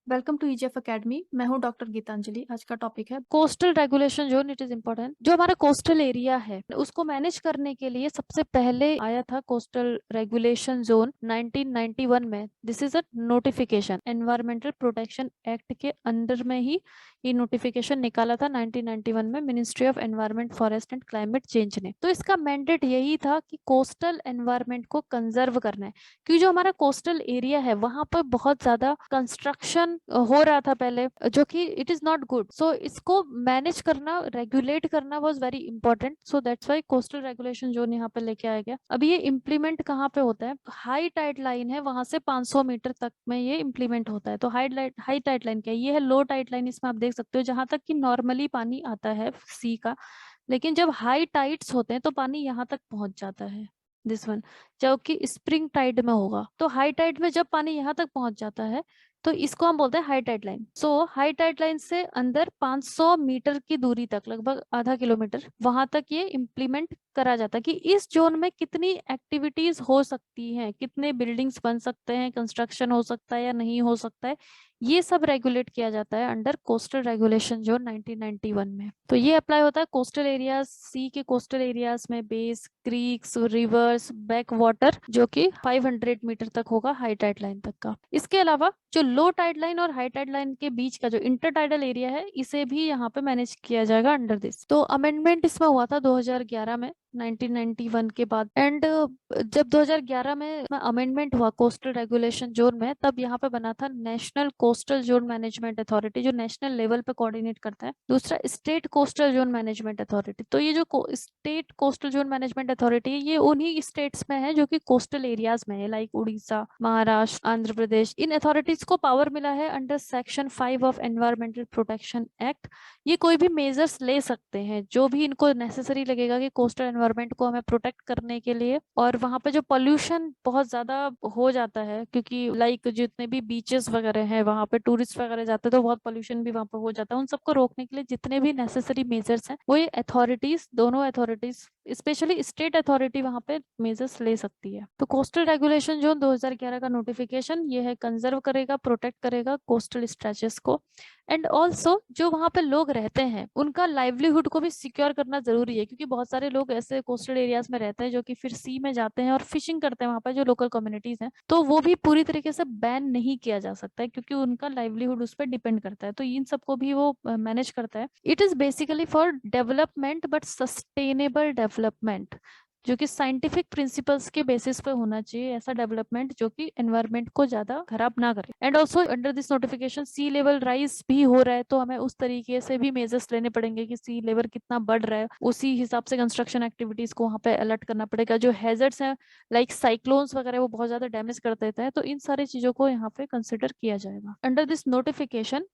Welcome to EGF academy. मैं हूं doctor Geetanjali. आज का टॉपिक है coastal regulation zone. It is important. जो हमारा कोस्टल एरिया है उसको मैनेज करने के लिए सबसे पहले आया था कोस्टल रेगुलेशन जोन 1991 में। This is a notification environmental protection act के अंडर में ही ये नोटिफिकेशन निकाला था 1991 में ministry of environment forest and climate change ने। तो इसका मैंडेट यही था कि कोस्टल एनवायरमेंट को कंजर्व करना है, क्योंकि जो हमारा कोस्टल एरिया है वहां पर बहुत ज्यादा कंस्ट्रक्शन हो रहा था पहले, जो कि इट इज नॉट गुड। सो इसको मैनेज करना, रेगुलेट करना was very important. So that's why coastal regulation zone यहाँ पे लेके आया गया। अब ये इम्प्लीमेंट कहाँ पे होता है? हाई टाइड लाइन है, वहां से 500 मीटर तक में ये इम्प्लीमेंट होता है। तो हाई टाइड लाइन क्या है? ये है लो टाइड लाइन। इसमें आप देख सकते हो जहां तक कि नॉर्मली पानी आता है सी का, लेकिन जब हाई टाइड्स होते हैं तो पानी यहाँ तक पहुंच जाता है। दिस वन, जबकि स्प्रिंग टाइड में होगा। तो हाई टाइड में जब पानी यहाँ तक पहुंच जाता है तो इसको हम बोलते हैं हाई टाइड लाइन। सो हाई टाइड लाइन से अंदर 500 मीटर की दूरी तक, लगभग आधा किलोमीटर, वहां तक ये इम्प्लीमेंट करा जाता है कि इस जोन में कितनी एक्टिविटीज हो सकती हैं, कितने बिल्डिंग्स बन सकते हैं, कंस्ट्रक्शन हो सकता है या नहीं हो सकता है। ये सब रेगुलेट किया जाता है अंडर कोस्टल रेगुलेशन जोन 1991 में। तो ये अप्लाई होता है कोस्टल एरियाज, सी के कोस्टल एरियाज में base, creeks, reverse, back water, जो कि 500 मीटर तक होगा हाई टाइड लाइन तक का। इसके अलावा जो लो टाइड लाइन और हाई टाइड लाइन के बीच का जो इंटर टाइडल एरिया है, इसे भी यहाँ पे मैनेज किया जाएगा अंडर दिस। तो अमेंडमेंट इसमें हुआ था 2011 में, 1991 के बाद। एंड जब 2011 में अमेंडमेंट हुआ कोस्टल रेगुलेशन जोन में, तब यहाँ पे बना था national coastal zone management authority, जो नेशनल लेवल पे कोऑर्डिनेट करता है। दूसरा state coastal zone management authority. तो ये जो state coastal zone management authority है, ये उन्हीं स्टेट्स में है जो कि कोस्टल एरियाज में है, लाइक उड़ीसा, महाराष्ट्र, आंध्र प्रदेश। इन अथॉरिटीज को पावर मिला है under section 5 of environmental protection act. ये कोई भी मेजर्स ले सकते हैं जो भी इनको नेसेसरी लगेगा कि कोस्टल एनवायरनमेंट को हमें प्रोटेक्ट करने के लिए। और वहां पे जो पोल्यूशन बहुत ज्यादा हो जाता है, क्योंकि लाइक जितने भी बीचेस वगैरह हैं वहां पे टूरिस्ट वगैरह जाते हैं, तो बहुत पोल्यूशन भी वहां पे हो जाता है। उन सबको रोकने के लिए जितने भी नेसेसरी मेजर्स हैं, वो ये अथॉरिटीज, दोनों अथॉरिटीज, स्पेशली स्टेट अथॉरिटी वहां पे मेजर्स ले सकती है। तो कोस्टल रेगुलेशन जोन 2011 का नोटिफिकेशन ये है, कंजर्व करेगा, प्रोटेक्ट करेगा कोस्टल स्ट्रेचेस को। एंड ऑल्सो जो वहां पे लोग रहते हैं उनका लाइवलीहुड को भी सिक्योर करना जरूरी है, क्योंकि बहुत सारे लोग ऐसे कोस्टल एरियाज में रहते हैं जो कि फिर सी में जाते हैं और फिशिंग करते हैं वहां पर, जो लोकल कम्युनिटीज हैं। तो वो भी पूरी तरीके से बैन नहीं किया जा सकता है, क्योंकि उनका लाइवलीहुड उस पर डिपेंड करता है। तो इन सबको भी वो मैनेज करता है। It is basically for development, but sustainable development, जो कि साइंटिफिक प्रिंसिपल्स के बेसिस पे होना चाहिए। ऐसा डेवलपमेंट जो कि एनवायरनमेंट को ज्यादा खराब ना करे। And also under this notification sea level rise भी हो रहा है, तो हमें उस तरीके से भी मेजर्स लेने पड़ेंगे कि सी लेवल कितना बढ़ रहा है, उसी हिसाब से कंस्ट्रक्शन एक्टिविटीज को वहाँ पे अलर्ट करना पड़ेगा। जो हैजर्ड्स हैं लाइक साइक्लोन्स वगैरह, वो बहुत ज्यादा डैमेज कर देते हैं, तो इन सारी चीजों को यहाँ पे कंसिडर किया जाएगा। अंडर दिस नोटिफिकेशन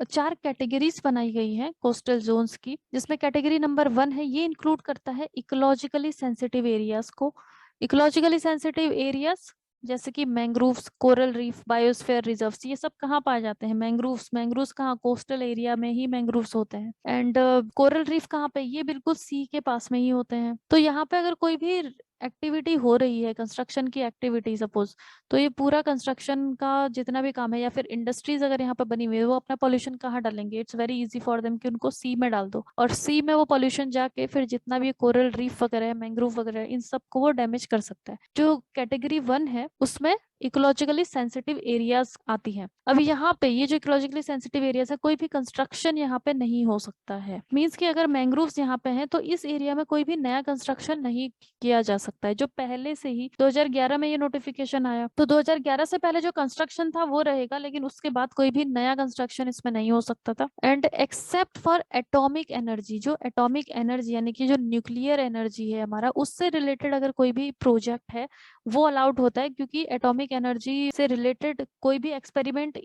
4 कैटेगरीज बनाई गई हैं कोस्टल जोन्स की, जिसमें कैटेगरी नंबर 1 है, ये इंक्लूड करता है इकोलॉजिकली सेंसिटिव एरियाज को। इकोलॉजिकली सेंसिटिव एरियाज जैसे कि mangroves, coral reef, biosphere reserves, ये सब कहाँ पाए जाते हैं? मैंग्रोव्स। मैंग्रोव्स कहाँ? कोस्टल एरिया में ही मैंग्रोव्स होते हैं। एंड कोरल रीफ कहाँ पे? ये बिल्कुल सी के पास में ही होते हैं। तो यहाँ पे अगर कोई भी एक्टिविटी हो रही है, कंस्ट्रक्शन की एक्टिविटी सपोज, तो ये पूरा कंस्ट्रक्शन का जितना भी काम है, या फिर इंडस्ट्रीज अगर यहाँ पे बनी हुई है, वो अपना पॉल्यूशन कहाँ डालेंगे? It's very easy for them कि उनको सी में डाल दो, और सी में वो पॉल्यूशन जाके फिर जितना भी कोरल रीफ वगैरह है, मैंग्रोव वगैरह है, इन सबको वो डैमेज कर सकता है। जो कैटेगरी 1 है उसमें इकोलॉजिकली सेंसिटिव एरियाज आती हैं। अब यहाँ पे ये जो इकोलॉजिकली सेंसिटिव एरियाज है, कोई भी कंस्ट्रक्शन यहाँ पे नहीं हो सकता है। मीन्स कि अगर मैंग्रोव्स यहाँ पे हैं तो इस एरिया में कोई भी नया कंस्ट्रक्शन नहीं किया जा सकता है। जो पहले से ही 2011 में ये नोटिफिकेशन आया, तो 2011 से पहले जो कंस्ट्रक्शन था वो रहेगा, लेकिन उसके बाद कोई भी नया कंस्ट्रक्शन इसमें नहीं हो सकता था। And except for atomic energy, जो एटॉमिक एनर्जी यानी कि जो न्यूक्लियर एनर्जी है हमारा, उससे रिलेटेड अगर कोई भी प्रोजेक्ट है वो अलाउड होता है, क्योंकि एटॉमिक एनर्जी से रिलेटेड कोई भी एक्सपेरिमेंट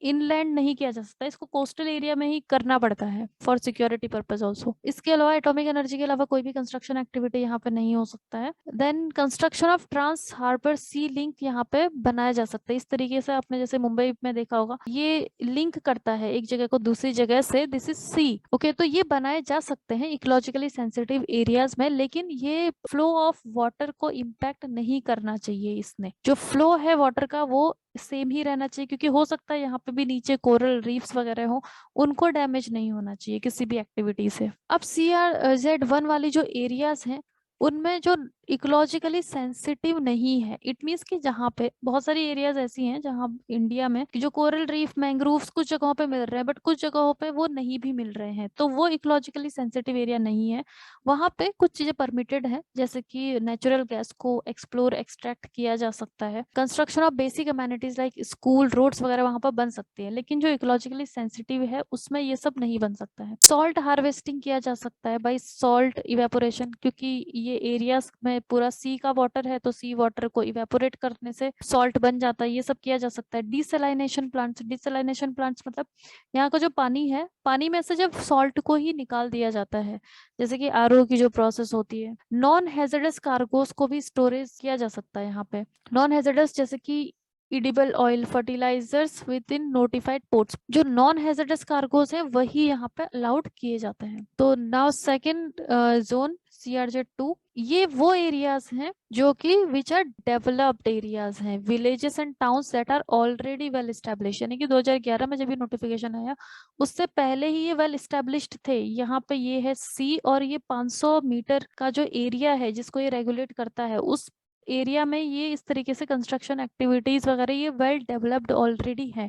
इनलैंड नहीं किया जा सकता, इसको कोस्टल एरिया में ही करना पड़ता है फॉर सिक्योरिटी पर्पज ऑल्सो। इसके अलावा एटॉमिक एनर्जी के अलावा कोई भी कंस्ट्रक्शन एक्टिविटी यहाँ पे नहीं हो सकता है। Then construction of trans harbour sea link यहाँ पे बनाया जा सकता है। इस तरीके से आपने जैसे मुंबई में देखा होगा, ये लिंक करता है एक जगह को दूसरी जगह से, दिस इज सी। ओके, तो ये बनाए जा सकते हैं इकोलॉजिकली सेंसिटिव एरियाज में, लेकिन ये फ्लो ऑफ वाटर को इम्पैक्ट नहीं करना चाहिए। इसने जो फ्लो है वाटर का वो सेम ही रहना चाहिए, क्योंकि हो सकता है यहाँ पे भी नीचे कोरल रीफ्स वगैरह हो, उनको डैमेज नहीं होना चाहिए किसी भी एक्टिविटी से। अब CRZ1 वाली जो एरियाज हैं उनमें जो इकोलॉजिकली सेंसिटिव नहीं है, इट मीन्स कि जहाँ पे बहुत सारी एरियाज ऐसी हैं जहाँ इंडिया में कि जो कोरल रीफ मैंग्रोव्स कुछ जगहों पे मिल रहे हैं, बट कुछ जगहों पे वो नहीं भी मिल रहे हैं, तो वो इकोलॉजिकली सेंसिटिव एरिया नहीं है। वहां पे कुछ चीजें परमिटेड है, जैसे कि नेचुरल गैस को एक्सप्लोर एक्सट्रैक्ट किया जा सकता है, construction of basic amenities like school roads वगैरह वहां पर बन सकती है, लेकिन जो इकोलॉजिकली सेंसिटिव है उसमें ये सब नहीं बन सकता है। सॉल्ट हार्वेस्टिंग किया जा सकता है बाई सॉल्ट इवेपोरेशन, क्योंकि ये एरियाज में पूरा सी का वाटर है, तो सी वाटर को इवेपोरेट करने से सॉल्ट बन जाता है, ये सब किया जा सकता है। डिसैलिनेशन प्लांट्स मतलब यहाँ का जो पानी है, पानी में से जब सॉल्ट को ही निकाल दिया जाता है, जैसे कि आरओ की जो प्रोसेस होती है। नॉन हैजर्डस कार्गोस को भी स्टोरेज किया जा सकता है यहाँ पे। नॉन हैजर्डस जैसे कि edible oil, fertilisers within notified ports, जो नॉन हैजर्डस कार्गोस हैं वही यहाँ पे अलाउड किए जाते हैं। तो नाउ सेकंड जोन CRZ2, ये वो एरियाज हैं जो कि विच आर डेवलप्ड एरियाज हैं, villages and towns that are already well establish, यानी कि 2011 में जब ये नोटिफिकेशन आया उससे पहले ही ये वेल एस्टेब्लिश्ड थे। यहाँ पे ये है सी, और ये 500 मीटर का जो एरिया है जिसको ये रेगुलेट करता है, उस एरिया में ये इस तरीके से कंस्ट्रक्शन एक्टिविटीज वगैरह ये वेल डेवलप्ड ऑलरेडी है।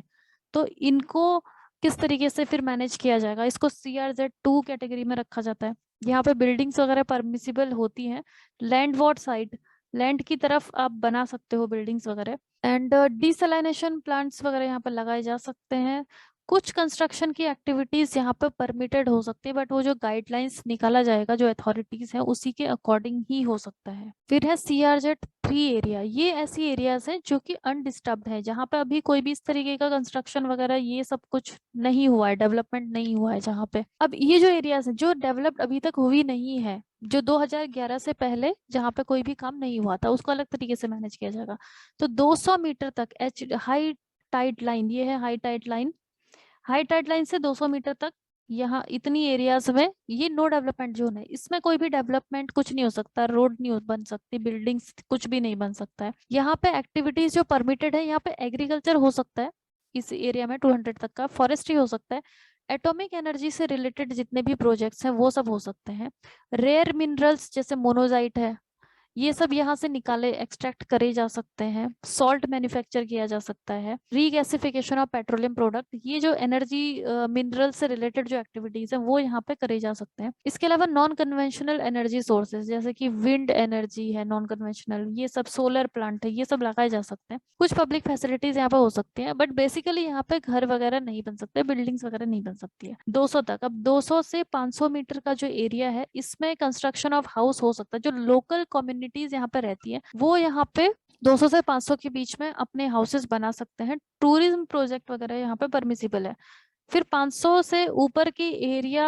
तो इनको किस तरीके से फिर मैनेज किया जाएगा, इसको CRZ2 कैटेगरी में रखा जाता है। यहाँ पे बिल्डिंग्स वगैरह परमिसिबल होती हैं, लैंडवार्ड साइड, लैंड की तरफ आप बना सकते हो बिल्डिंग्स वगैरह, एंड डिसैलिनेशन प्लांट्स वगैरह यहाँ पर लगाए जा सकते हैं। कुछ कंस्ट्रक्शन की एक्टिविटीज यहाँ पे परमिटेड हो सकती है, बट वो जो गाइडलाइंस निकाला जाएगा जो अथॉरिटीज है उसी के अकॉर्डिंग ही हो सकता है। फिर है CRZ3 एरिया, ये ऐसी एरियाज हैं जो कि अनडिस्टर्ब्ड है, जहाँ पे अभी कोई भी इस तरीके का कंस्ट्रक्शन वगैरह ये सब कुछ नहीं हुआ है, डेवलपमेंट नहीं हुआ है जहाँ पे। अब ये जो एरियाज है जो डेवलप्ड अभी तक हुई नहीं है, जो 2011 से पहले जहाँ पे कोई भी काम नहीं हुआ था, उसको अलग तरीके से मैनेज किया जाएगा। तो 200 मीटर तक हाई टाइड लाइन, ये है high tide line, high tide line से 200 मीटर तक यहाँ इतनी एरियाज में ये नो डेवलपमेंट जोन है, इसमें कोई भी डेवलपमेंट कुछ नहीं हो सकता, रोड नहीं बन सकती, बिल्डिंग्स कुछ भी नहीं बन सकता है। यहाँ पे एक्टिविटीज जो परमिटेड है, यहाँ पे एग्रीकल्चर हो सकता है इस एरिया में 200 तक का, फॉरेस्ट्री हो सकता है, एटॉमिक एनर्जी से रिलेटेड जितने भी प्रोजेक्ट्स हैं वो सब हो सकते हैं, रेयर मिनरल्स जैसे मोनोजाइट है ये सब यहाँ से निकाले एक्सट्रैक्ट करे जा सकते हैं, सॉल्ट मैन्युफैक्चर किया जा सकता है, रीगैसिफिकेशन ऑफ पेट्रोलियम प्रोडक्ट, ये जो एनर्जी मिनरल से रिलेटेड जो एक्टिविटीज है वो यहाँ पे करे जा सकते हैं। इसके अलावा नॉन कन्वेंशनल एनर्जी सोर्सेज जैसे कि विंड एनर्जी है नॉन कन्वेंशनल, ये सब सोलर प्लांट है, ये सब लगाए जा सकते हैं। कुछ पब्लिक फैसिलिटीज यहाँ पे हो सकती है, बट बेसिकली यहाँ पे घर वगैरह नहीं बन सकते, बिल्डिंग्स वगैरह नहीं बन सकती है 200 तक। अब 200 से 500 मीटर का जो एरिया है इसमें कंस्ट्रक्शन ऑफ हाउस हो सकता है, जो लोकल कम्युनिटीज यहाँ पे रहती है वो यहाँ पे 200 से 500 के बीच में अपने हाउसेस बना सकते हैं, टूरिज्म प्रोजेक्ट वगैरह यहाँ पे परमिसिबल है। फिर 500 से ऊपर की एरिया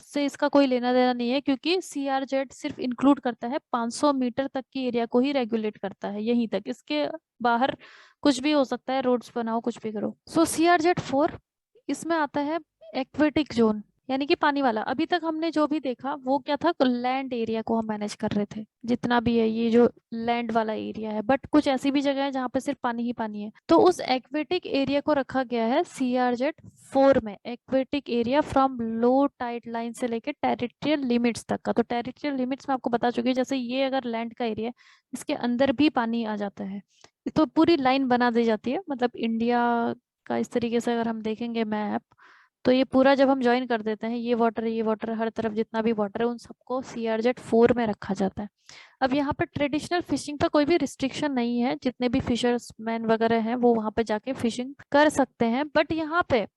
से इसका कोई लेना देना नहीं है, क्योंकि CRZ सिर्फ इंक्लूड करता है 500 मीटर तक की एरिया को ही रेगुलेट करता है, यहीं तक, इसके बाहर कुछ भी हो सकता है, रोड्स बनाओ कुछ भी करो। सो CRZ4 इसमें आता है एक्वेटिक जोन, यानी कि पानी वाला। अभी तक हमने जो भी देखा वो क्या था, लैंड एरिया को हम मैनेज कर रहे थे, जितना भी है ये जो लैंड वाला एरिया है, बट कुछ ऐसी भी जगह है जहाँ पे सिर्फ पानी ही पानी है, तो उस एक्वेटिक एरिया को रखा गया है CRZ4 में। Aquatic area from low tide line से लेकर टेरिटोरियल लिमिट्स तक का, तो टेरिटोरियल लिमिट्स में आपको बता चुकी हूँ, जैसे ये अगर लैंड का एरिया है इसके अंदर भी पानी आ जाता है, तो पूरी लाइन बना दी जाती है। मतलब इंडिया का इस तरीके से अगर हम देखेंगे मैप, तो ये पूरा जब हम ज्वाइन कर देते हैं, ये वाटर हर तरफ जितना भी वाटर है उन सबको CRZ4 में रखा जाता है। अब यहाँ पे ट्रेडिशनल फिशिंग पर कोई भी रिस्ट्रिक्शन नहीं है, जितने भी फिशर्समैन वगैरह हैं वो वहां पे जाके फिशिंग कर सकते हैं, बट यहाँ पे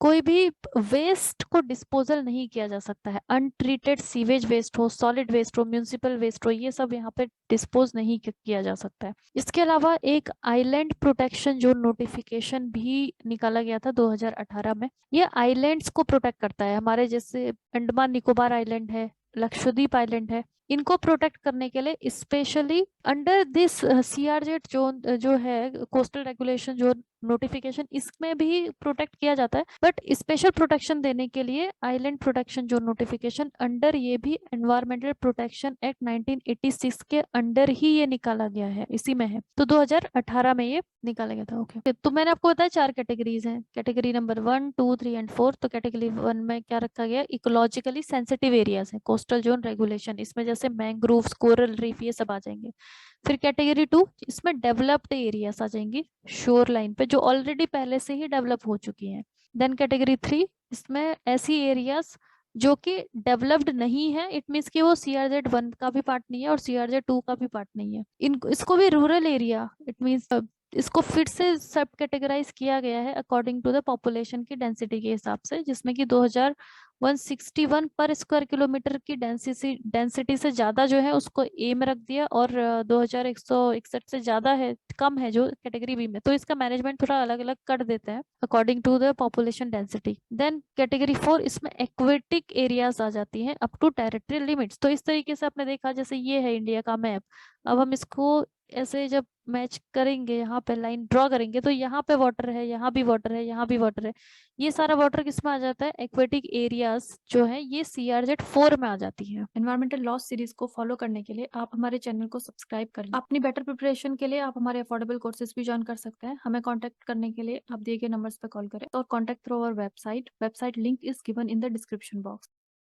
कोई भी वेस्ट को डिस्पोजल नहीं किया जा सकता है। अनट्रीटेड सीवेज वेस्ट हो, सॉलिड वेस्ट हो, म्यूनिसिपल वेस्ट हो, ये सब यहाँ पे डिस्पोज नहीं किया जा सकता है। इसके अलावा एक आइलैंड प्रोटेक्शन जोन नोटिफिकेशन भी निकाला गया था 2018 में। ये आइलैंड्स को प्रोटेक्ट करता है, हमारे जैसे अंडमान निकोबार आइलैंड है, लक्षद्वीप आइलैंड है, इनको प्रोटेक्ट करने के लिए specially under this CRZ zone जो है कोस्टल रेगुलेशन जोन नोटिफिकेशन, इसमें भी प्रोटेक्ट किया जाता है, बट स्पेशल प्रोटेक्शन देने के लिए island protection zone notification under, ये भी एनवायरमेंटल प्रोटेक्शन एक्ट 1986 के अंडर ही ये निकाला गया है, इसी में है। तो 2018 में ये निकाला गया था। ओके, तो मैंने आपको बताया 4 कैटेगरीज हैं, कैटेगरी नंबर 1, 2, 3 एंड 4। तो कैटेगरी 1 में क्या रखा गया, इकोलॉजिकली सेंसिटिव एरियाज है, कोस्टल जोन रेगुलेशन, इसमें जैसे मैंग्रोव्स, कोरल रीफ, ये सब आ जाएंगे। फिर कैटेगरी 2, इसमें डेवलप्ड एरियाज आ जाएंगी, शोर लाइन पे, जो ऑलरेडी पहले से ही डेवलप हो चुकी हैं। देन कैटेगरी 3, इसमें ऐसी एरियाज जो कि डेवलप्ड नहीं है, इट मीन्स कि वो CRZ 1 का भी पार्ट नहीं है और CRZ 2 का भी पार्ट नहीं है। इसको भी रूरल एरिया, इट मीन्स इसको फिर से सब कैटेगराइज किया गया है अकॉर्डिंग टू द पॉपुलेशन की डेंसिटी के हिसाब से, जिसमें कि 2161 पर स्क्वायर किलोमीटर की डेंसिटी से ज्यादा जो है उसको ए में रख दिया, और 2161 से ज्यादा है, कम है जो कैटेगरी बी में, तो इसका मैनेजमेंट थोड़ा अलग अलग कर देते हैं according to the population density. Then category 4, इसमें एक्वेटिक एरियाज आ जाती हैं अप टू टेरिटरी लिमिट्स। तो इस तरीके से आपने देखा, जैसे ये है इंडिया का मैप, अब हम इसको ऐसे जब मैच करेंगे, यहाँ पे लाइन ड्रॉ करेंगे, तो यहाँ पे वाटर है, यहाँ भी वाटर है, यहाँ भी वाटर है, ये सारा वाटर किसमें आ जाता है, एक्वेटिक एरियाज जो है ये CRZ 4 में आ जाती है। एनवायरमेंटल लॉस सीरीज को फॉलो करने के लिए आप हमारे चैनल को सब्सक्राइब कर लें। अपनी बेटर प्रिपरेशन के लिए आप हमारे अफोर्डेबल कोर्सेज भी ज्वाइन कर सकते हैं। हमें कॉन्टेक्ट करने के लिए आप दिए गए नंबर्स पर कॉल करें और contact through our website link is given in the description box.